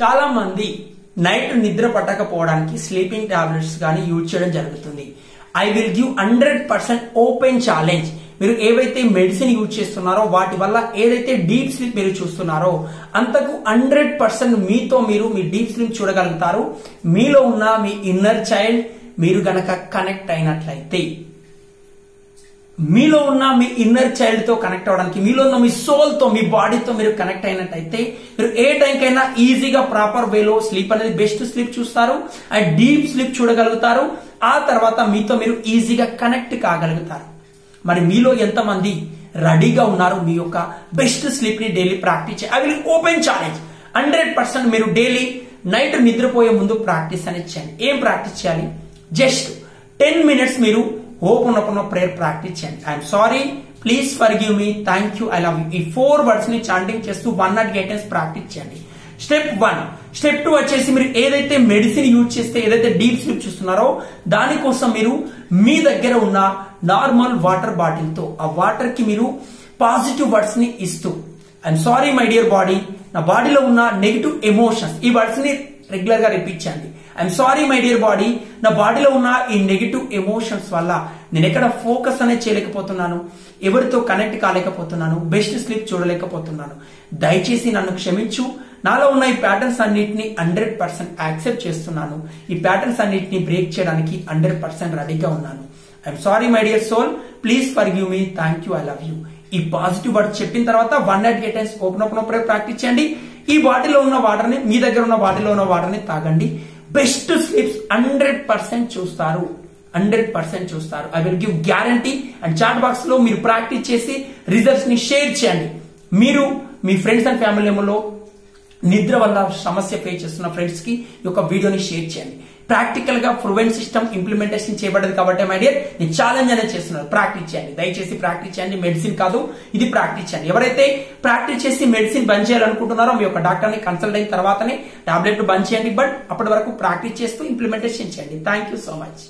చాలా మంది నైట్ నిద్ర పట్టకపోవడానికి స్లీపింగ్ టాబ్లెట్స్ గానీ యూజ్ చేయడం జరుగుతుంది. I will give 100% open challenge. మీరు ఏవైతే మెడిసిన్ యూజ్ చేస్తున్నారో వాటి వల్ల ఏదైతే డీప్ స్లీప్ మీరు చూస్తున్నారో అంతకు 100% మీతో మీరు మీ డీప్ స్లీప్ చూడగలుగుతారు. మీలో ఉన్న మీ ఇన్నర్ చైల్డ్ మీరు గనక కనెక్ట్ అయినట్లయితే, మీలో ఉన్న మీ ఇన్నర్ చైల్డ్ తో కనెక్ట్ అవడానికి, మీలో ఉన్న మీ సోల్ తో, మీ బాడీతో మీరు కనెక్ట్ అయినట్టయితే మీరు ఏ టైంకైనా ఈజీగా ప్రాపర్ వేలో స్లీప్ అనేది బెస్ట్ స్లీప్ చూస్తారు అండ్ డీప్ స్లీప్ చూడగలుగుతారు. ఆ తర్వాత మీతో మీరు ఈజీగా కనెక్ట్ కాగలుగుతారు. మరి మీలో ఎంతమంది రెడీగా ఉన్నారు మీ యొక్క బెస్ట్ స్లీప్ ని డైలీ ప్రాక్టీస్ చేయాలి? I will open challenge. 100% మీరు డైలీ నైట్ నిద్రపోయే ముందు ప్రాక్టీస్ అనేది చేయండి. ఏం ప్రాక్టీస్ చేయాలి? జస్ట్ 10 minutes మీరు ఓపెన్ ప్రేయర్ ప్రాక్టీస్ చేయండి. I'm sorry, please forgive me, thank you, I love you. ఈ 4 words ని చాంటింగ్ చేస్తూ 108 times ప్రాక్టీస్ చేయండి. స్టెప్ 1. స్టెప్ 2 వచ్చేసి మీరు ఏదైతే మెడిసిన్ యూజ్ చేస్తే ఏదైతే డీప్ స్లీప్ చూస్తున్నారో దానికోసం మీరు మీ దగ్గర ఉన్న నార్మల్ వాటర్ బాటిల్ తో ఆ వాటర్ కి మీరు పాజిటివ్ వర్డ్స్ ని ఇస్తూ, I'm sorry my dear body, నా బాడీలో ఉన్న నెగిటివ్ ఎమోషన్స్, ఈ వర్డ్స్ ని రెగ్యులర్ గా రిపీట్ చేయండి. I'm sorry my dear body, నా బాడీలో ఉన్న ఈ నెగిటివ్ ఎమోషన్స్ వల్ల నేను ఎక్కడ ఫోకస్ అనేది చేయలేకపోతున్నాను, ఎవరితో కనెక్ట్ కాలేకపోతున్నాను, బెస్ట్ స్లీప్ చూడలేకపోతున్నాను, దయచేసి నన్ను క్షమించు. నాలో ఉన్న ఈ ప్యాటర్న్స్ అన్నిటిని 100% యాక్సెప్ట్ చేస్తున్నాను. ఈ ప్యాటర్న్స్ అన్నిటిని బ్రేక్ చేయడానికి 100% రెడీగా ఉన్నాను. I'm sorry my dear soul, please forgive me, thank you, I love you. ఈ పాజిటివ్ వర్డ్ చెప్పిన తర్వాత 108 times ఓపెన్ ప్రాక్టీస్ చేయండి. ఈ బాటిల్లో ఉన్న వాటర్ ని, మీ దగ్గర ఉన్న బాటిల్లో ఉన్న వాటర్ ని తాగండి. బెస్ట్ స్లీప్స్ 100% చూస్తారు. 100% చూస్తారు. I will give guarantee. And chat box లో మీరు ప్రాక్టీస్ చేసి రిజల్ట్స్ ని షేర్ చేయండి. మీరు మీ ఫ్రెండ్స్ అండ్ ఫ్యామిలీ మెంబర్లో నిద్ర వల్ల సమస్య ఫేస్ చేస్తున్న ఫ్రెండ్స్ కి ఈ యొక్క వీడియోని షేర్ చేయండి. ప్రాక్టికల్ గా ప్రూవెన్ సిస్టమ్ ఇంప్లిమెంటేషన్ చేయబడదు కాబట్టి మై డియర్ నేను ఛాలెంజ్ అనేది చేస్తున్నాను. ప్రాక్టీస్ చేయండి, దయచేసి ప్రాక్టీస్ చేయండి. మెడిసిన్ కాదు, ఇది ప్రాక్టీస్ చేయండి. ఎవరైతే ప్రాక్టీస్ చేసి మెడిసిన్ బంద్ చేయాలనుకుంటున్నారో మీ యొక్క డాక్టర్ ని కన్సల్ట్ అయిన తర్వాతనే టాబ్లెట్ బంద్ చేయండి. బట్ అప్పటి వరకు ప్రాక్టీస్ చేస్తూ ఇంప్లిమెంటేషన్ చేయండి. Thank you so much.